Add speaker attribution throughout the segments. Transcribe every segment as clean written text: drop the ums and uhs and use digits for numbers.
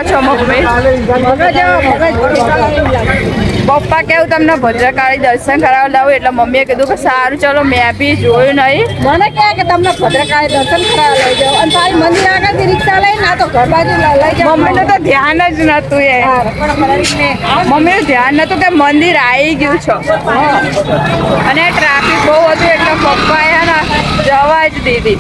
Speaker 1: છો મમ્મી? પપ્પા કેવું તમને ભદ્રકાળી દર્શન કરાવવા લાવું એટલે મમ્મીએ કીધું કે સારું ચલો મેં બી જોયું નહીં.
Speaker 2: મને કહે કે તમને ભદ્રકાળી દર્શન કરાવવા લઈ જાઓ અને તારી મંદિર આગળથી રિક્ષા લઈને ના તો ઘર બાજુ લઈ જાઓ.
Speaker 1: મમ્મીનું તો ધ્યાન જ નતું એ. મમ્મીનું ધ્યાન નતું કે મંદિર આવી ગયું છે અને ટ્રાફિક બહુ હતું એટલે પપ્પાએ હે ને જવા જ દીધી.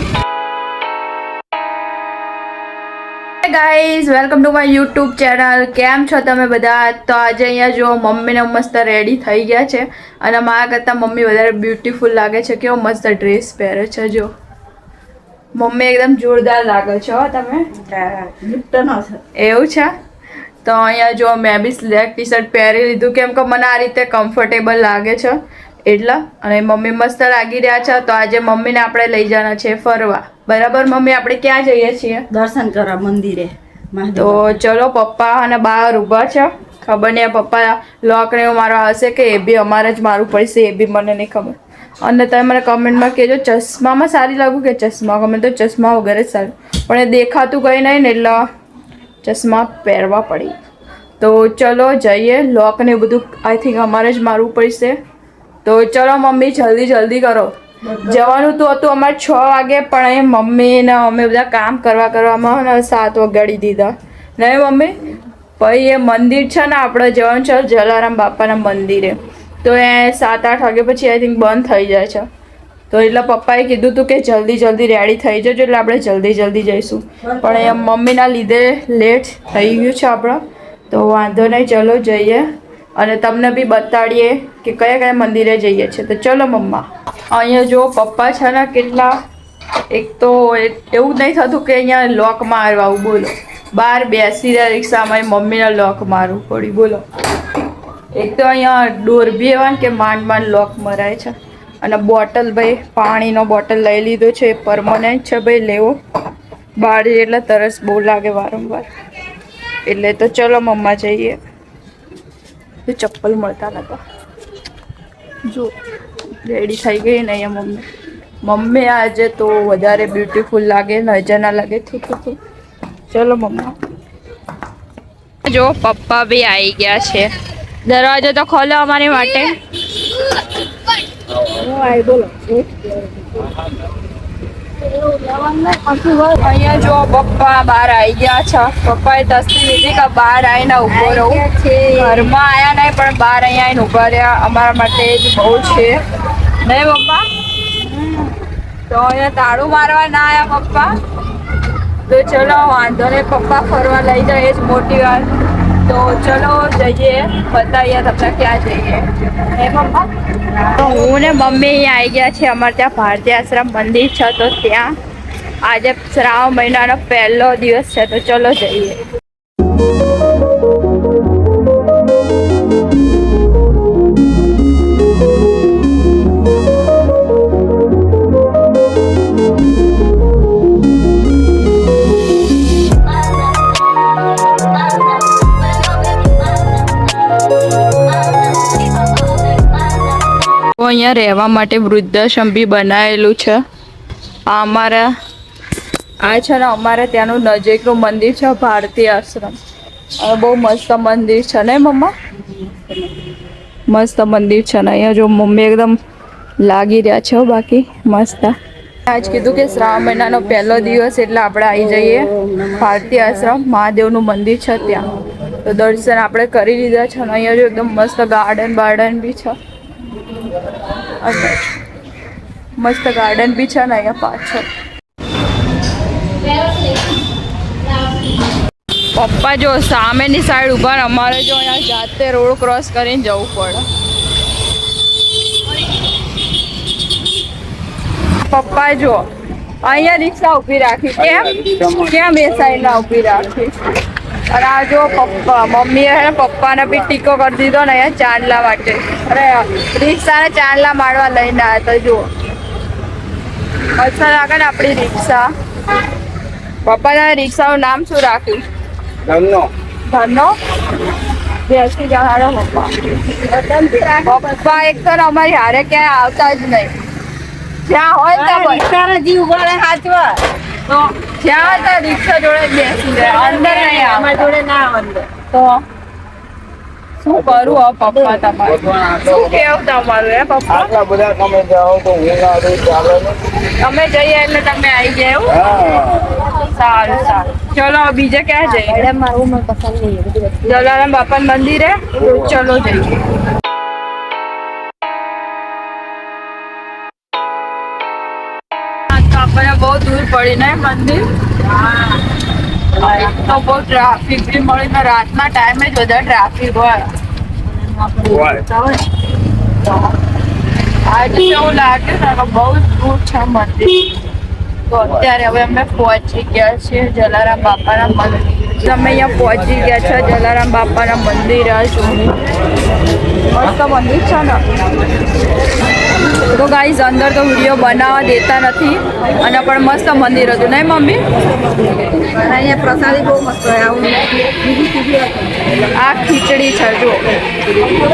Speaker 1: Guys welcome to my YouTube channel. કેમ છો તમે બધા? તો આજે અહીંયા જો મમ્મીને મસ્ત રેડી થઈ ગયા છે અને મારા કરતાં મમ્મી વધારે બ્યુટીફુલ લાગે છે. કેવો મસ્ત ડ્રેસ પહેરે છે જો. મમ્મી એકદમ જોરદાર લાગે છો તમે. એવું છે? તો અહીંયા જો મેં બી બ્લેક ટી શર્ટ પહેરી લીધું કેમ કે મને આ રીતે કમ્ફર્ટેબલ લાગે છે એટલા. અને મમ્મી મસ્ત લાગી રહ્યા છે. તો આજે મમ્મીને આપણે લઈ જવાના છે ફરવા. બરાબર મમ્મી? આપણે ક્યાં જઈએ છીએ?
Speaker 2: દર્શન કરવા મંદિરે.
Speaker 1: તો ચલો પપ્પા અને બહાર ઊભા છે. ખબર નહીં પપ્પા લોક ને એવું મારવા હશે કે એ બી અમારે જ મારવું પડશે એ બી મને નહીં ખબર. અને તમે મને કમેન્ટમાં કહેજો ચશ્મામાં સારી લાગુ કે ચશ્મા ગમે તો ચશ્મા વગર જ સારું. પણ એ દેખાતું કંઈ નહીં ને એટલે ચશ્મા પહેરવા પડી. તો ચલો જઈએ. લોક ને બધું આઈ થિંક અમારે જ મારવું પડશે. તો ચલો મમ્મી જલ્દી કરો. જવાનું તો હતું અમારે 6 વાગે પણ એ મમ્મી ને અમે બધા કામ કરવામાં 7 વાગાડી દીધા નહીં મમ્મી? પછી એ મંદિર છે ને આપણે જવાનું છે જલારામ બાપાના મંદિરે. તો એ 7-8 વાગે પછી આઈ થિંક બંધ થઈ જાય છે. તો એટલે પપ્પાએ કીધું હતું કે જલ્દી રેડી થઈ જજો એટલે આપણે જલ્દી જઈશું. પણ એ મમ્મીના લીધે લેટ થઈ ગયું છે આપણે. તો વાંધો નહીં ચલો જઈએ અને તમને બી બતાડીએ કે કયા મંદિરે જઈએ છીએ. તો ચલો મમ્મા. અહીંયા જો પપ્પા છે ને કેટલા એક તો એવું નહીં થતું કે અહીંયા લોક મારવા આવું બોલો. બહાર બેસી રહ્યા રિક્ષામાં મમ્મીને લોક મારવું પડ્યું બોલો. એક તો અહીંયા ડોરબી એવા કે માંડ લોક મરાય છે. અને બોટલ ભાઈ પાણીનો બોટલ લઈ લીધો છે પરમનન્ટ છે ભાઈ લેવો. બહાર એટલે તરસ બહુ લાગે વારંવાર એટલે. તો ચલો મમ્મા જઈએ. તો ચપ્પલ મળતા નતા જો રેડી થઈ ગઈ ને અહીંયા મમ્મી આજે તો વધારે બ્યુટીફુલ લાગે નજર ના લાગે. ચલો મમ્મા. જો પપ્પા બી આવી ગયા છે. દરવાજો તો ખોલો અમારી માટે. અહીંયા જો પપ્પા બહાર આવી ગયા છે. પપ્પાએ તસ્તી લીધી કે બહાર આવીને ઊભો રહું. ઘરમાં આવ્યા નહીં પણ બહાર અહીંયા આવીને ઊભા રહ્યા. અમારા માટે જ બહુ છે નહીં પપ્પા? તો અહીંયા તાળું મારવા ના આવ્યા પપ્પા. તો ચલો વાંધો નહીં પપ્પા ફરવા લઈ જાય એ જ મોટી વાત. તો ચલો જઈએ બતાવીએ તમને ક્યાં જઈએ હે પપ્પા. તો હું ને મમ્મી અહીંયા આવી ગયા છે. અમારે ત્યાં ભારતીય આશ્રમ મંદિર છે તો ત્યાં આજે શ્રાવણ મહિનાનો પહેલો દિવસ છે. તો ચલો જઈએ. અહીંયા રહેવા માટે વૃદ્ધાશ્રમ બી બનાવેલું છે. અમારા આ છે ને અમારે ત્યાંનું નજીકનું મંદિર છે ભારતીય આશ્રમ. બહુ મસ્ત મંદિર છે ને મમ્મા? મસ્ત મંદિર છે ને. અહીંયા જો મમ્મી એકદમ લાગી રહ્યા છે બાકી મસ્ત. આજ કીધું કે શ્રાવણ મહિનાનો પહેલો દિવસ એટલે આપણે આવી જઈએ ભારતીય આશ્રમ. મહાદેવનું મંદિર છે ત્યાં. તો દર્શન આપણે કરી લીધા છે. અને અહીંયા જો એકદમ મસ્ત ગાર્ડન બી છે. મસ્ત ગાર્ડન બી છે ને અહીંયા પાછળ. પપ્પા જો સામેની સાઈડ ઉભા. અમારે જો અહીંયા જાતે રોડ ક્રોસ કરીને જવું પડે. પપ્પા જો અહીંયા રિક્ષા ઊભી રાખી. કેમ એ સાઈડ ના ઊભી રાખી? અને આ જો પપ્પા મમ્મીએ હે પપ્પાને બી ટીકો કરી દીધો ને અહીંયા ચાંદલા માટે. અરે રિક્ષાને ચાંદલા મારવા લઈને આવ્યા તો જુઓ મસ્ત લાગે ને આપણી રિક્ષા. પપ્પાના રિક્ષાનું નામ શું રાખ્યું? ધનો. બેસી જવાનો પપ્પા. પપ્પા એક તો અમારી હારે ક્યાંય આવતા જ નહીં. જ્યાં હોય ત્યાં જીવ પડે સાચવા. તો જ્યાં હતા રિક્ષા જોડે જ બેસી ગયા અંદર નહીં
Speaker 2: અમારી
Speaker 1: આવતા.
Speaker 2: જોડે ના અંદર
Speaker 1: તો શું કરું હવે પપ્પા તમારું શું કેવું તમારું હે પપ્પા
Speaker 3: આટલા બધા તમે જાઓ તો હું ના દઉં ચાલે ને.
Speaker 1: અમે જઈએ એટલે તમે આવી ગયા એવું
Speaker 3: હા
Speaker 1: સારું સારું ચલો બીજે ક્યાં જઈએ
Speaker 2: મેડમ મારું મને પસંદ નહીં એ બધી વસ્તુ
Speaker 1: જલારામ બાપા મંદિરે ચલો જઈએ આપણને બહુ દૂર પડી ને મંદિર તો બહુ ટ્રાફિક બી મળી ને રાતના ટાઈમે જ વધારે ટ્રાફિક હોય આજે એવું લાગે ને કે બહુ જ દૂર છે મંદિર તો અત્યારે હવે અમે પહોંચી ગયા છીએ જલારામ બાપાના મંદિર અમે અહીંયા પહોંચી ગયા છે જલારામ બાપાના મંદિર જો મસ્ત મંદિર છે ને તો ગાઈઝ અંદર તો વિડીયો બનાવવા દેતા નથી અને પણ મસ્ત મંદિર હતું નહીં મમ્મી
Speaker 2: અને અહીંયા પ્રસાદી બહુ મસ્ત હોય આવું બીજી સીધી હતી
Speaker 1: આ ખીચડી છે જો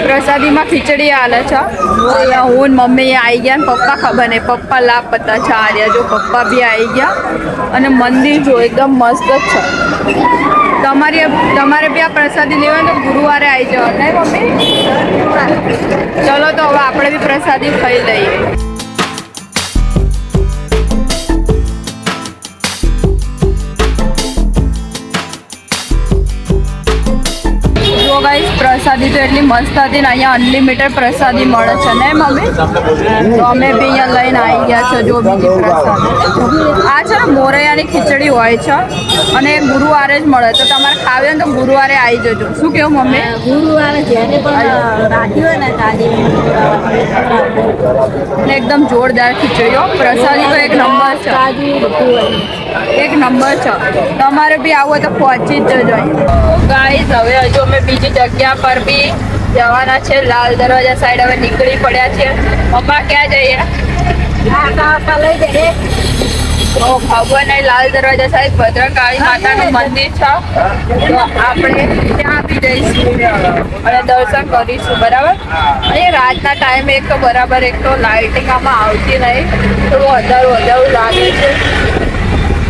Speaker 1: પ્રસાદીમાં ખીચડી આલે છે અહીંયા હું ને મમ્મી આવી ગયા ને પપ્પા ખબર નહીં પપ્પા લાપતા છે આર્યા જો પપ્પા બી આવી ગયા અને મંદિર જો એકદમ મસ્ત જ છે તમારે બી આ પ્રસાદી લેવાની તો ગુરુવારે આવી જવા નહીં મમ્મી ચલો તો હવે આપણે બી પ્રસાદી ખાઈ લઈએ જો ગાઈસ પ્રસાદી તો એટલી મસ્ત હતી ને અહીંયા અનલિમિટેડ પ્રસાદી મળે છે ને મમ્મી તો અમે બી અહીંયા લઈને આવી ગયા છે જો બીજી પ્રસાદી આ છે ને મોરૈયાની ખીચડી હોય છે અને એ ગુરુવારે જ મળે તો તમારે ખાવી હોય ને તો ગુરુવારે આવી જજો શું કેવું મમ્મી
Speaker 2: ગુરુવારે જેને પણ રાખી હોય ને તાજી
Speaker 1: ને એકદમ જોરદાર ખીચડી હો પ્રસાદી તો એક નંબર છે
Speaker 2: તાજી બધું હોય
Speaker 1: એક નંબર છે તમારે બી આવું હોય તો પહોંચી જ જજો ગાઈઝ હવે હજુ અમે બીજી જગ્યા પર બી જવાના છે લાલ દરવાજા સાઈડ હવે નીકળી પડ્યા છે મમ્મા ક્યાં જઈએ
Speaker 2: આ લઈ જઈએ
Speaker 1: તો ખબર નહીં લાલ દરવાજા સાઈડ ભદ્રકાળી માતાનું મંદિર છે તો આપણે ત્યાં બી જઈશું અને દર્શન કરીશું બરાબર અહીંયા રાતના ટાઈમે એક તો બરાબર એક તો લાઇટિંગ આમાં આવતી નહીં થોડું અંધારું લાગે છે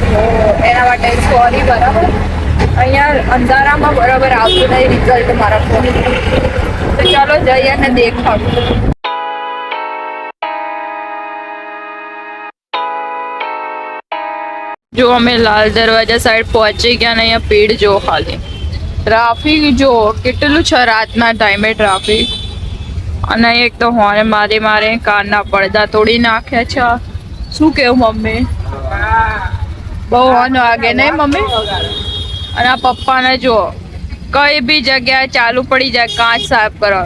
Speaker 1: તો એના માટે સોરી બરાબર અહીંયા અંધારામાં બરાબર આવતું નહીં રિઝલ્ટ મારા ફોન તો ચાલો જઈએ અને દેખાડું જો અમે લાલ દરવાજા સાઈડ પહોંચી ગયા ને અહીંયા ભીડ જો ખાલી ટ્રાફિક જો કેટલું છે રાતના ટાઈમે ટ્રાફિક અને એક તો હોને મારે કારના પડદા તોડી નાખ્યા છે શું કેવું મમ્મી બહુ હોન વાગે નહીં મમ્મી અને આ પપ્પાને જો કઈ બી જગ્યાએ ચાલુ પડી જાય કાચ સાફ કરો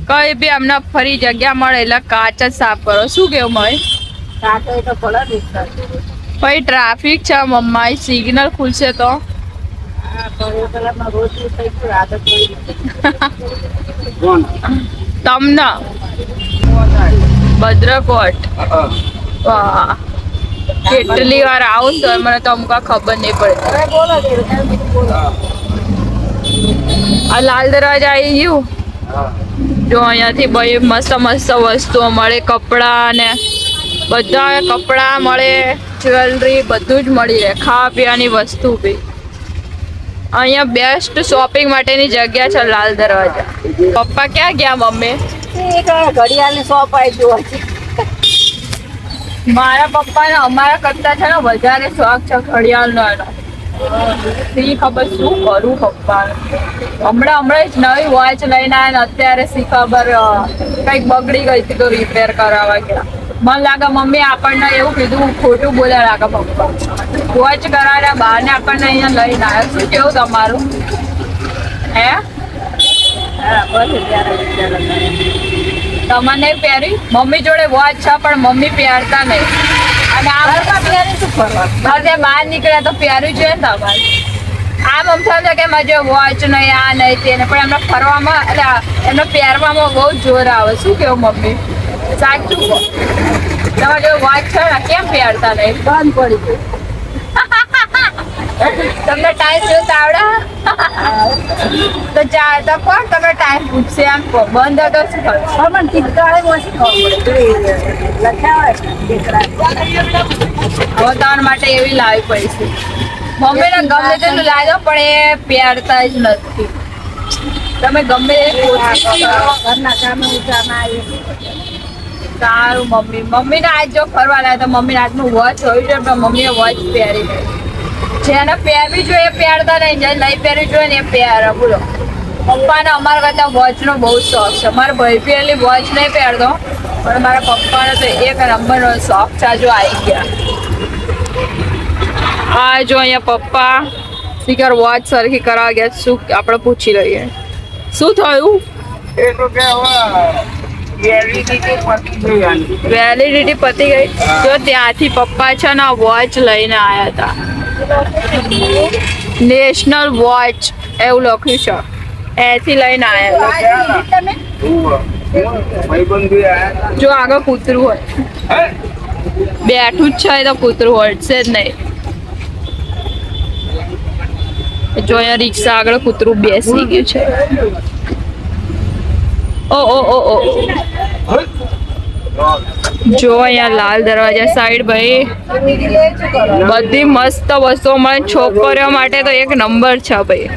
Speaker 1: કઈ બી અમને ફરી જગ્યા મળે એટલે કાચ જ સાફ કરો શું કેવું મમ્મી
Speaker 2: કાંટો તો પડે વિસ્તાર
Speaker 1: ભાઈ ટ્રાફિક છે મમ્મા સિગ્નલ ખુલશે તો
Speaker 2: રોજ થઈ ગયું આદત પડી
Speaker 1: તમને ભદ્રકોટ વાહ કેટલી વાર આવું ને તો મને તો અમુક ખબર નહીં પડે
Speaker 2: હવે બોલો બોલો
Speaker 1: આ લાલ દરવાજા આવી ગયું જો અહીંયાથી બધી મસ્ત વસ્તુઓ મળે કપડાં ને બધા કપડાં મળે જ્વેલરી બધું જ મળી રહે ખાવા પીવાની વસ્તુ બી અહીંયા બેસ્ટ શોપિંગ માટેની જગ્યા છે લાલ દરવાજા પપ્પા ક્યાં ગયા મમ્મી
Speaker 2: એક ઘડિયાળની શોપ આવી જોવા છે
Speaker 1: મારા પપ્પાને અમારા કરતા છે ને વધારે શોખ છે ઘડિયાળનો એનો શી ખબર શું કરું પપ્પા હમણાં જ નવી વોચ લઈને આવ્યા ને અત્યારે શી ખબર કંઈક બગડી ગઈ હતી તો રિપેર કરાવવા ગયા મને લાગે મમ્મી આપણને એવું કીધું ખોટું બોલ્યા લાગે પપ્પા વોચ કરાવ્યા બહારને આપણને અહીંયા લઈને આવ્યા શું કેવું તમારું હે તમને પહેરી મમ્મી જોડે વોચ છે પણ મમ્મી પહેરતા નહીં અને આ પહેરી શું કરવા બહાર નીકળ્યા તો પહેરવું જોઈએ ને તમારે આમ સમજાવશે કે મારે વોચ નહીં આ નહીં તેને પણ એમને ફરવામાં એટલે એમને પહેરવામાં બહુ જોર આવે શું કેવું મમ્મી સાચું કહો તમારે જો વોચ છે ને કેમ પહેરતા નહીં
Speaker 2: બંધ પડી ગયું
Speaker 1: તમને ટાઈમ જોતા આવડે તો તો કોણ તમે ટાઈમ પૂછશે આમ બંધ હતો શું થયું?
Speaker 2: પણ મને ટીકાળે ઓછી ખબર પડે લખ્યા હોય ટીકડા.
Speaker 1: હવે તમારા માટે એવી લાવી પડી મમ્મીને ગમે તેટલું લાવી દો પણ એ પહેરતા જ નથી. તમે ગમે તે કોશિશ કરો.
Speaker 2: ઘરના કામે ઊંચામાં આવી.
Speaker 1: સારું મમ્મીને આજ જો ફરવા લાવે તો મમ્મીને આજનું વોચ હોવી જોઈએ પણ મમ્મીએ વોચ પહેરી નહીં. જેને પહેરવી જોઈએ એ પહેરતા નહીં, જે નહીં પહેરવી જોઈએ ને એ પહેરે. બોલો પપ્પાને અમારા કરતા વોચનો બહુ શોખ છે. મારા ભાઈ પહેરેલી વોચ નહીં પહેરતો પણ મારા પપ્પાને તો એક નંબરનો શોખ છે. જો આવી ગયા આ જો અહીંયા પપ્પા સ્પીકર વોચ સરખી કરાવવા ગયા. શું આપણે પૂછી લઈએ શું થયું?
Speaker 3: એ તો કે હવે વેલિડિટી પતી ગઈ આની.
Speaker 1: વેલિડિટી પતી ગઈ. જો ત્યાંથી પપ્પા છે ને વોચ લઈને આવ્યા હતા. નેશનલ વોચ એવું લખ્યું છે, એથી લઈને આવ્યા.
Speaker 2: તમે
Speaker 3: ભાઈબંધ બી આયા
Speaker 1: જો આગળ કૂતરું હોય
Speaker 3: હે?
Speaker 1: બેઠું જ છે તો કૂતરું હટશે જ નહીં. જો અહીંયા રિક્ષા આગળ કૂતરું બેસી ગયું છે. ઓ ઓ ઓ ઓ જો અહીંયા લાલ દરવાજા સાઈડ ભાઈ બધી મસ્ત વસ્તુઓ મળે. છોકરીઓ માટે તો એક નંબર છે ભાઈ.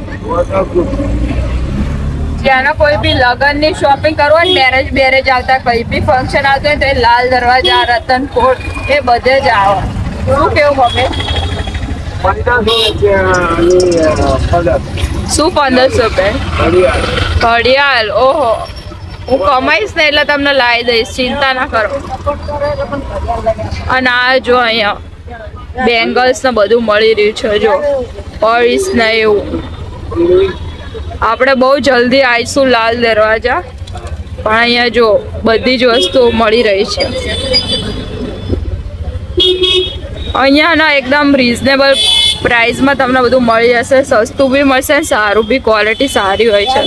Speaker 1: જ્યાં કોઈ બી લગ્નની શોપિંગ કરવો હોય, મેરેજ બેરેજ આવતા કઈ બી ફંક્શન આવતું હોય તો એ લાલ દરવાજા, રતનપોર એ બધે જ આવે. શું કેવું મમ્મી?
Speaker 3: 1500
Speaker 1: શું 1500 રૂપિયા? ઘડિયાળ. ઓહો હું કમાઈશ ને એટલે તમને લાવી દઈશ, ચિંતા ના કરો. અને આ જો અહીંયા બેંગલ્સ ને બધું મળી રહ્યું છે. જો પર્સ ને એવું. આપણે બહુ જલ્દી આવીશું લાલ દરવાજા, પણ અહીંયા જો બધી જ વસ્તુઓ મળી રહી છે. અહીંયા ના એકદમ રિઝનેબલ પ્રાઇસમાં તમને બધું મળી જશે. સસ્તું બી મળશે, સારું બી, ક્વોલિટી સારી હોય છે.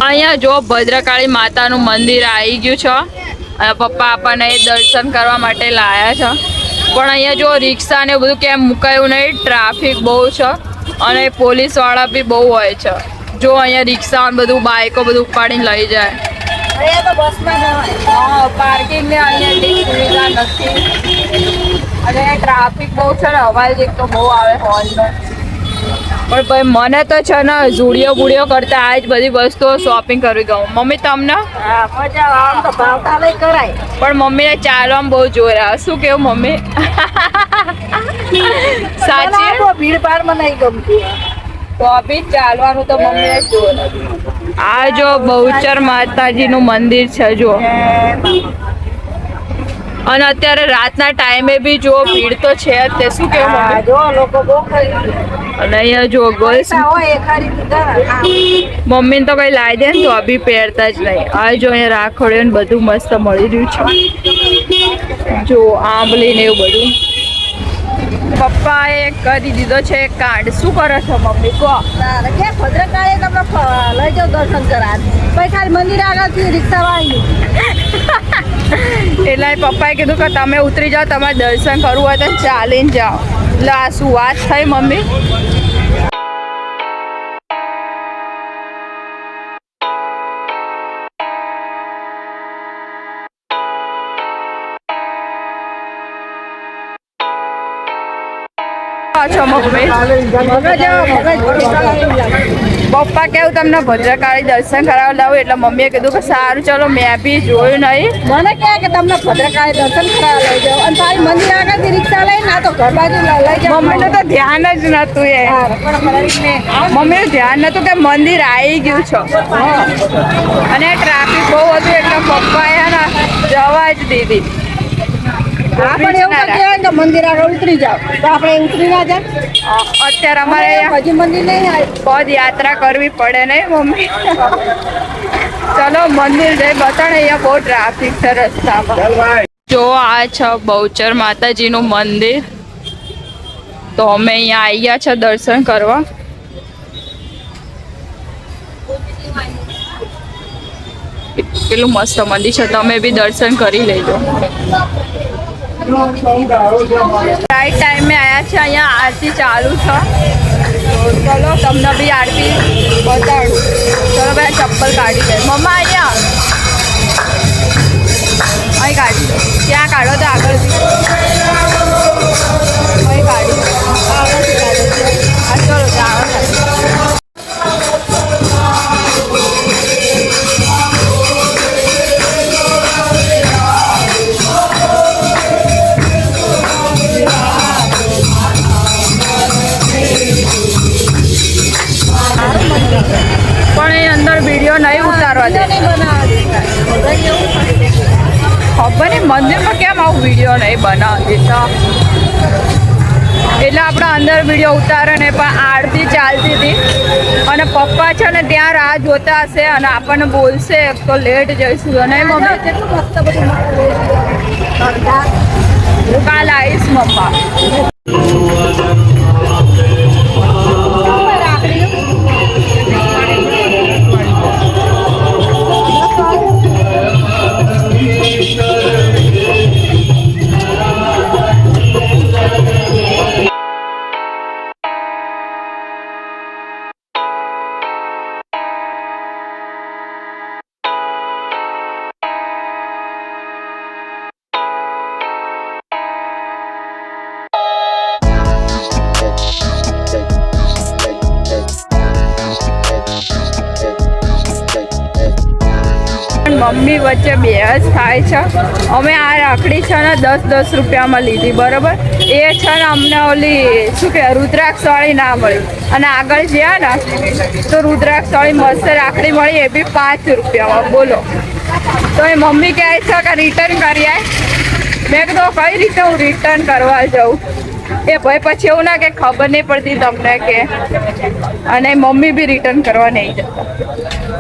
Speaker 1: અહીંયા જો ભદ્રકાળી માતાનું મંદિર આવી ગયું છે. પપ્પા આપણને એ દર્શન કરવા માટે લાયા છે. પણ અહીંયા જો રિક્ષા ને બધું કેમ મુકાયું નહીં, ટ્રાફિક બહુ છે અને પોલીસવાળા બી બહુ હોય છે. જો અહીંયા રિક્ષા બધું બાઇકો બધું ઉપાડીને લઈ જાય.
Speaker 2: અહીંયા તો બસમાં જવાય.
Speaker 1: પાર્કિંગ ને અહીંયા સુવિધા નથી અને ટ્રાફિક બહુ છે ને, અવાજ એક તો બહુ આવે હોર્નનો. પણ ભાઈ મને તો છે ને ઝુડિયો બુડિયો કરતા આ જ બધી વસ્તુઓ શોપિંગ કરવી ગયું. મમ્મી તમને?
Speaker 2: હા મજા આવે. આમ તો ભાવતાલય કરાય.
Speaker 1: પણ મમ્મીને ચાલવામાં બહુ જોર આવે. શું કેવું મમ્મી? સાચી?
Speaker 2: ભીડ ભાડમાં નહીં ગમતી.
Speaker 1: તો બી ચાલવાનું તો મમ્મીને જોર. આ જો બહુચર માતાજીનું મંદિર છે જો. અને અત્યારે રાતના ટાઈમે બી જો ભીડ તો છે જ. તે શું કેવું મમ્મી?
Speaker 2: જો લોકો બહુ ખરીદે.
Speaker 1: અને અહીંયા જો ગર્લ્સ
Speaker 2: હોય એ ખરીદી.
Speaker 1: મમ્મીને તો કઈ લાવી દે ને તો અભી પહેરતા જ નહીં. આ જો અહીંયા રાખોડીઓ ને બધું મસ્ત મળી રહ્યું છે. જો આંબલી ને એવું બધું. પપ્પાએ કરી દીધો છે કાર્ડ. શું કરો છો મમ્મી કહો?
Speaker 2: કે ભદ્રકાળી તમને લઈ જાઓ દર્શન કરા. પછી ખાલી મંદિર આગળથી રિક્ષા વાળી.
Speaker 1: એટલે પપ્પાએ કીધું કે તમે ઉતરી જાઓ, તમારે દર્શન કરવું હોય તો ચાલીને જાઓ. એટલે આ શું વાત થઈ મમ્મી? છો મમ્મી? પપ્પા કેવું તમને ભદ્રકાળી દર્શન કરાવવા લાવું એટલે મમ્મીએ કીધું કે સારું ચલો. મેં બી જોયું નહીં.
Speaker 2: મને કહે કે તમને ભદ્રકાળી દર્શન કરાવવા લઈ જાઓ અને તારી મંદિર આગળથી રિક્ષા લઈને ના તો ઘર બાજુ લઈ જાઓ.
Speaker 1: મમ્મીને તો ધ્યાન જ નતું એ. મમ્મીનું ધ્યાન નતું કે મંદિર આવી ગયું છે અને ટ્રાફિક બહુ હતું એટલે પપ્પાએ ને જવા જ દીધી.
Speaker 2: આપણે એવું કહેવાય કે મંદિર આગળ ઉતરી જાઓ તો આપણે ઉતરી ના જાય.
Speaker 1: અત્યારે અમારે
Speaker 2: હજી મંદિર નહીં આવ્યું.
Speaker 1: પદયાત્રા કરવી પડે નહીં મમ્મી? ચલો મંદિર જઈ બતાડે. અહીંયા બહુ ટ્રાફિક છે રસ્તામાં. જો આ છે બહુચર માતાજીનું મંદિર. તો અમે અહીંયા આવી ગયા છે દર્શન કરવા. કેટલું મસ્ત મંદિર છે. તમે બી દર્શન કરી લેજો. રાઈટ ટાઈમે આવ્યા છે. અહીંયા આરતી ચાલુ છે. ચલો તમને બી આરતી બતાડું. ચપ્પલ કાઢી દે. મમ્મા અહીંયા અહીં કાઢી દો. ત્યાં કાઢો તો આગળથી અહીં કાઢી દો. આગળથી કાઢો. હા ચલો જાઓ. પણ એ અંદર વિડીયો નહીં ઉતારવા દે. ખબર નહીં મંદિરમાં કેમ આવું વિડીયો નહીં બનાવવા દેતા. એટલે આપણે અંદર વિડીયો ઉતારે ને પણ આરતી ચાલતી હતી અને પપ્પા છે ને ત્યાં રાહ જોતા હશે અને આપણને બોલશે તો લેટ જઈશું. અને મમ્મી
Speaker 2: કેટલું મસ્ત બધું
Speaker 1: કાલ આવીશ મમ્મા. મમ્મી વચ્ચે બહેસ થાય છે. અમે આ રાખડી છે ને 10-10 રૂપિયામાં લીધી બરાબર. એ છે ને અમને ઓલી શું કે રુદ્રાક્ષવાળી ના મળી અને આગળ ગયા ને તો રુદ્રાક્ષવાળી મસ્ત રાખડી મળી એ બી 5 રૂપિયામાં. બોલો તો એ મમ્મી કહે છે કે રિટર્ન કરી આય. મેં કીધું કઈ રીતે હું રિટર્ન કરવા જાઉં. એ ભાઈ પછી એવું ના કે ખબર નહીં પડતી તમને કે અને મમ્મી બી રિટર્ન કરવા નહીં જતા.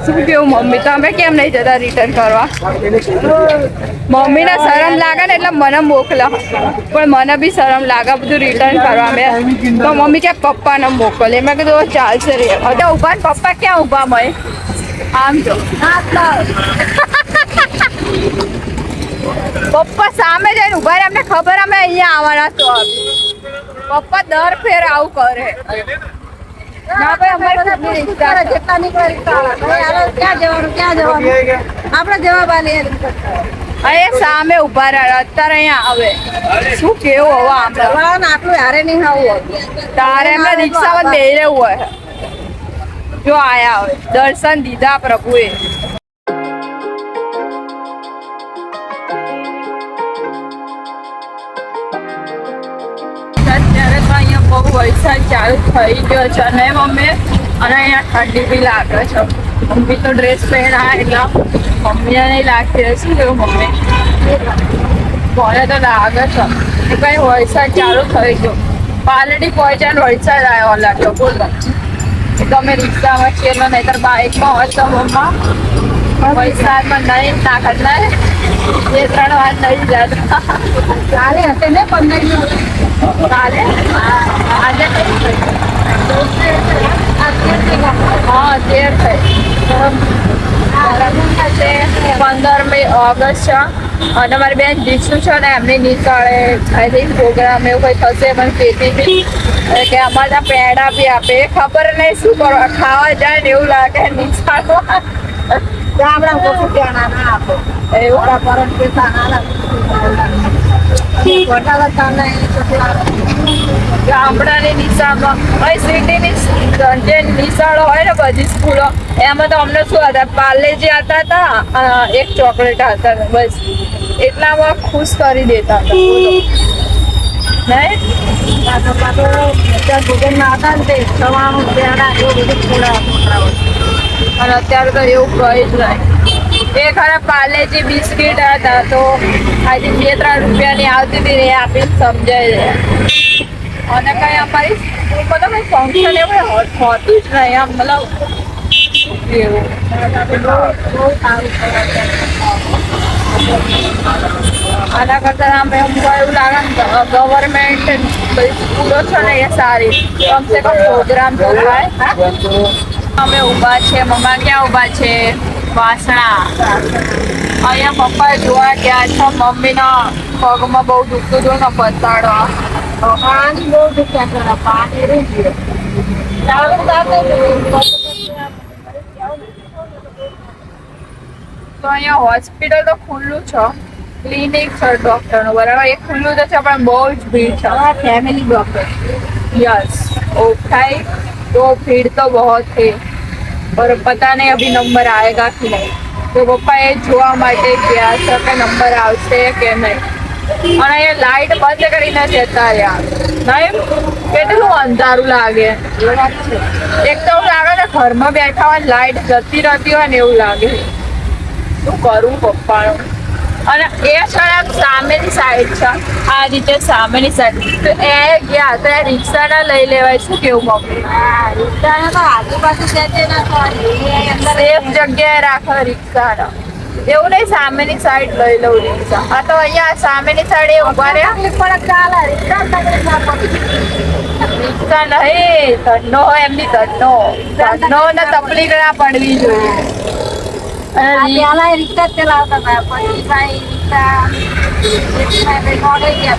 Speaker 1: શું કેવું મમ્મી તમે કેમ નહીં જતા રિટર્ન કરવા? મમ્મીને શરમ લાગે ને એટલે મને મોકલા પણ મને બી શરમ લાગે બધું રિટર્ન કરવા. મેં તો મમ્મી કે પપ્પાને મોકલે. મેં કીધું ચાલશે રે. હવે ઊભા ને પપ્પા ક્યાં ઊભા મય આમ જો પપ્પા સામે જઈને ઊભા રહે. અમને ખબર અમે અહીંયા આવવાના તો પપ્પા દર ફેર આવું કરે. ના ભાઈ અમારે
Speaker 2: જેટલા નીકળે ક્યાં જવાનું આપણે જવાબ આલે.
Speaker 1: અરે સામે ઊભા રહ્યા અત્યારે અહીંયા આવે. શું કેવું હવે આપણે
Speaker 2: આટલું હારે નહીં આવું
Speaker 1: તારે એમને રિક્ષામાં બેહી રહેવું હોય. જો આયા હવે દર્શન દીધા પ્રભુએ. અત્યારે તો અહીંયા બહુ વરસાદ ચાલુ થઈ ગયો છે ને મમ્મી અને અહીંયા ઠંડી બી લાગે છે. મમ્મી તો ડ્રેસ પહેરા એટલે મમ્મીને નહીં લાગતી. શું કેવું મમ્મી? મને તો લાગે છે કે કઈ વરસાદ ચાલુ થઈ ગયો. પાલડી પહોંચ્યા વરસાદ આવ્યો લાગ્યો. બોલો તમે રિક્ષામાં છીએ નહીતર બાઇકમાં હોય તો મમ્મા વરસાદમાં નહીં તાકાત નહીં 2-3 વાર નહીં જતા.
Speaker 2: કાલે હશે ને 15
Speaker 1: કાલે આજે કઈ હા 13 થઈ 15મી ઓગસ્ટ છે અને મારી બેન જીસુ છે ને એમની નિશાળે આઈ થિંક પ્રોગ્રામ એવું કંઈ થશે મને કહેતી હતી કે અમારે ત્યાં પેડા બી આપે. ખબર નહીં શું કરવા ખાવા જાય ને એવું લાગે નિશાળમાં. ગામડાની નિશાળમાં સિટીની જે નિશાળો હોય ને બધી સ્કૂલો એમાં તો અમને શું હતા પાર્લેજી આવતા હતા એક ચોકલેટ આવતા હતા બસ એટલામાં ખુશ કરી દેતા હતા. અને અત્યારે તો એવું કઈ જ નહીં. એ ખરા પાર્લેજી બિસ્કીટ હતા તો આજે 2-3 રૂપિયાની આવતી હતી એ આપીને સમજાય અને કઈ અમારી સ્કૂલમાં તો કઈ ફંક્શન એવું હોતું જ નહીં. આમ મતલબ એવું આના કરતા આમ એવું લાગે ને ગવર્મેન્ટ બધી સ્કૂલો છે ને એ સારી કમસે કમ પ્રોગ્રામ તો થાય. અમે ઊભા છે મમ્મા ક્યાં ઊભા છે? વાસણા. અહીંયા પપ્પા જોવા ગયા છે. મમ્મીના પગમાં બહુ દુખતું હતું ને પતાડો
Speaker 2: પાણી બહુ દુખ્યા કરે પાણી રહી ગયું
Speaker 1: તો અહીંયા હોસ્પિટલ તો ખુલ્લું છે, ક્લિનિક છે ડોક્ટરનું બરાબર, એ ખુલ્લું તો છે પણ બહુ જ ભીડ છે.
Speaker 2: फैमिली डॉक्टर
Speaker 1: यस ओके, तो भीड़ तो बहुत है और पता नहीं अभी नंबर आएगा कि नहीं. तो पप्पा એ જોવા માટે ગયા છે કે નંબર આવશે કે નહીં. અને એ લાઈટ બંધ કરીને જતા રહ્યા. નહીં કેટલું અંધારું લાગે. એક તો એવું લાગે ને ઘરમાં બેઠા હોય લાઈટ જતી રહેતી હોય ને એવું લાગે. શું કરું પપ્પાનું. અને એ છે ને સામેની સાઈડ છે, આ રીતે સામેની સાઈડ. તો એ ગયા તો એ રિક્ષાના લઈ લેવાય. શું કેવું મમ્મી?
Speaker 2: रिक्शा तो आजूबाजू जैसे ना तो
Speaker 1: સેફ જગ્યાએ રાખો રિક્ષાના. એવું નહીં સામેની સાઈડ લઈ લઉં રિક્ષા. આ તો અહીંયા સામેની સાઈડ એ ઉભા રહ્યા.
Speaker 2: तकलीफ पड़ चाला रिक्शा तकलीफ ना पड़ी
Speaker 1: રિક્ષા નહીં, ધનનો હોય એમની ધનનો. ધનનો ને તકલીફ ના પડવી જોઈએ. અને
Speaker 2: पहला रिक्शा चलाता था પછી ભાઈ રિક્ષા બેઠો ગઈ ગયા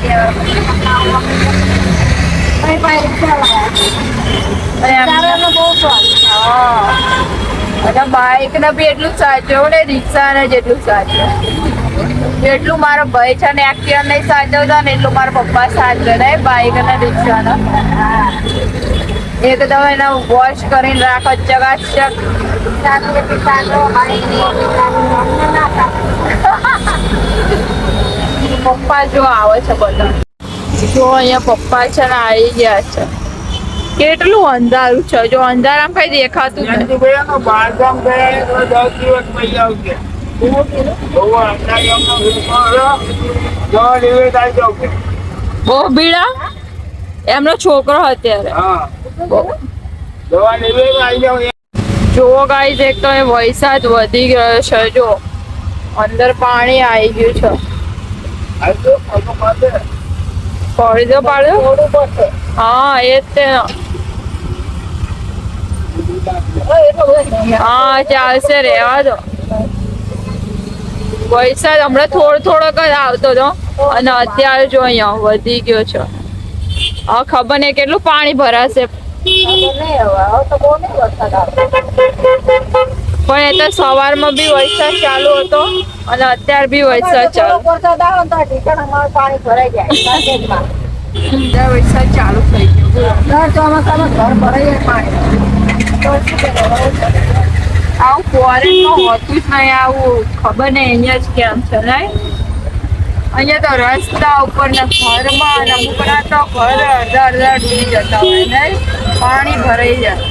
Speaker 2: ભાઈ ભાઈ રિક્ષા લાયા ચારેનો બહુ સ્વાદ.
Speaker 1: હા, અને બાઇક ને બી એટલું સાચવું ને રિક્ષા ને જેટલું સાચવું. જેટલું મારો ભાઈ છે ને એક્ટિવા નહીં સાચવતા ને એટલું મારા પપ્પા સાચવે ને બાઇક અને રિક્ષા ને. એકદમ એને વોશ કરીને રાખો ચકાચક.
Speaker 2: ચાકરે પિતાનો ભાઈ
Speaker 1: પપ્પા જો આવે છે બધા. જો અહીંયા પપ્પા છે ને આવી ગયા છે. કેટલું અંધારું છે. જો અંધારામાં કઈ દેખાતું નથી.
Speaker 3: નંદુભાઈનો બારગામ ગયા તો 10 દિવસ પછી આવશે. બહુ અંધારિયાનો વિસ્તાર જવા નિવેદ આવી જાવ કે.
Speaker 1: બહુ ભીડા એમનો છોકરો અત્યારે.
Speaker 3: હા, જવા નિવેદ આવી જાવ.
Speaker 1: જો ગાઈસ એક તો એ વરસાદ વધી ગયો છે. જો અંદર પાણી આવી ગયું છે.
Speaker 3: આવજો ફોટો પાડે.
Speaker 1: પડી તો પાડ્યો.
Speaker 2: થોડું પડશે
Speaker 1: હા એ જ તે. હા ચાલશે રહેવા દો. વરસાદ હમણાં થોડોક જ આવતો હતો અને અત્યારે જો અહીંયા વધી ગયો છે. હવે ખબર નહીં કેટલું પાણી ભરાશે.
Speaker 2: નહીં હવે તો બહુ નહીં વરસાદ આવે
Speaker 1: પણ એ તો સવારમાં બી વરસાદ ચાલુ હતો અને અત્યારે બી વરસાદ ચાલુ.
Speaker 2: વરસાદ આવે તો ઢીકણ અમારું પાણી ભરાઈ જાય માર્કેટમાં.
Speaker 1: વરસાદ ચાલુ થઈ ગયો.
Speaker 2: દર ચોમાસામાં ઘર ભરાઈ જાય પાણી તો શું કરે?
Speaker 1: આવું ફોરેનમાં હોતું જ નહીં. આવું ખબર નહીં અહીંયા જ કેમ છે નહીં. અહીંયા તો રસ્તા ઉપર ને ઘરમાં અને અમુકના તો ઘર અડધા ડૂબી જતા હોય નહીં, પાણી ભરાઈ જાય.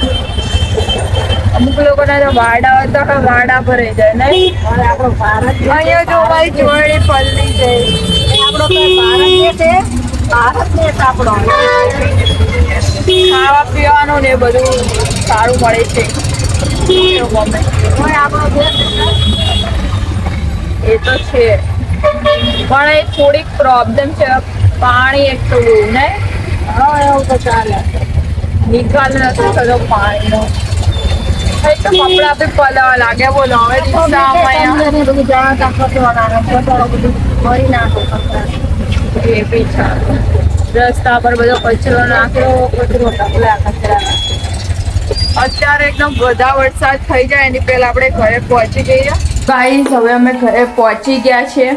Speaker 1: અમુક લોકોના તો વાડા હોય તો વાડા ભરાઈ જાય નહીં.
Speaker 2: હવે આપણો ભારત
Speaker 1: અહીંયા જો મારી જોડી પલ્લી જાય.
Speaker 2: આપણો તો ભારત દેશ છે, ભારત દેશ આપણો.
Speaker 1: ખાવા પીવાનું ને એ બધું સારું મળે છે. એવું ગમે.
Speaker 2: હવે આપણો દેશ
Speaker 1: એ તો છે પણ એ થોડીક પ્રોબ્લેમ છે. પાણી એક તો બહુ ને
Speaker 2: હા એવું તો ચાલે.
Speaker 1: નિકાલ નથી થતો પાણીનો. એક તો કપડા બી પલાવા લાગે. બોલો હવે રિક્ષામાં અહીંયા
Speaker 2: બધું જાણતા ફસવાના બધું ભરી નાખો કપડાં.
Speaker 1: એ બી છે. રસ્તા પર બધો કચરો નાખ્યો.
Speaker 2: કચરો ઢગલા કચરા.
Speaker 1: અત્યારે એકદમ બધા વરસાદ થઈ જાય એની પહેલા આપણે ઘરે પહોંચી જઈએ. ગાઈસ હવે અમે ઘરે પહોંચી ગયા છીએ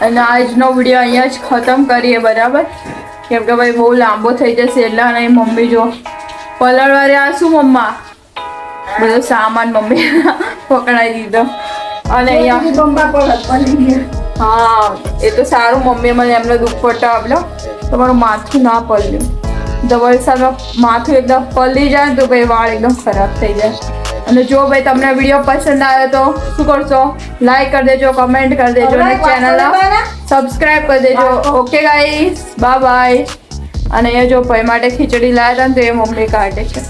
Speaker 1: અને આજનો વિડીયો અહીંયા જ ખતમ કરીએ બરાબર, કેમ કે ભાઈ બહુ લાંબો થઈ જશે. એટલે અને મમ્મી જો પલળવા રહ્યા. શું મમ્મા બધો સામાન મમ્મી પકડાઈ દીધો. અને અહીંયા હા એ તો સારું મમ્મીએ મને એમનો દુપટ્ટો આપ્યો. તમારું માથું ના પલ્યું. તો વરસાદમાં માથું એકદમ પલળી જાય તો ભાઈ વાળ એકદમ ખરાબ થઈ જાય. અને જો ભાઈ તમને વિડીયો પસંદ આવ્યો તો શું કરશો? લાઈક કરી દેજો, કમેન્ટ કરી દેજો અને ચેનલને સબસ્ક્રાઇબ કરી દેજો. Okay guys, bye bye. અને અહીંયા જો ભાઈ માટે ખીચડી લાવ્યા હતા ને તો એ મમ્મી કાઢે છે.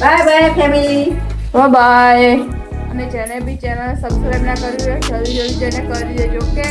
Speaker 2: Bye bye family.
Speaker 1: Bye bye. અને જેને બી ચેનલ સબસ્ક્રાઇબ ના કર્યું હોય જલ્દી જઈને કરી દેજો. ઓકે.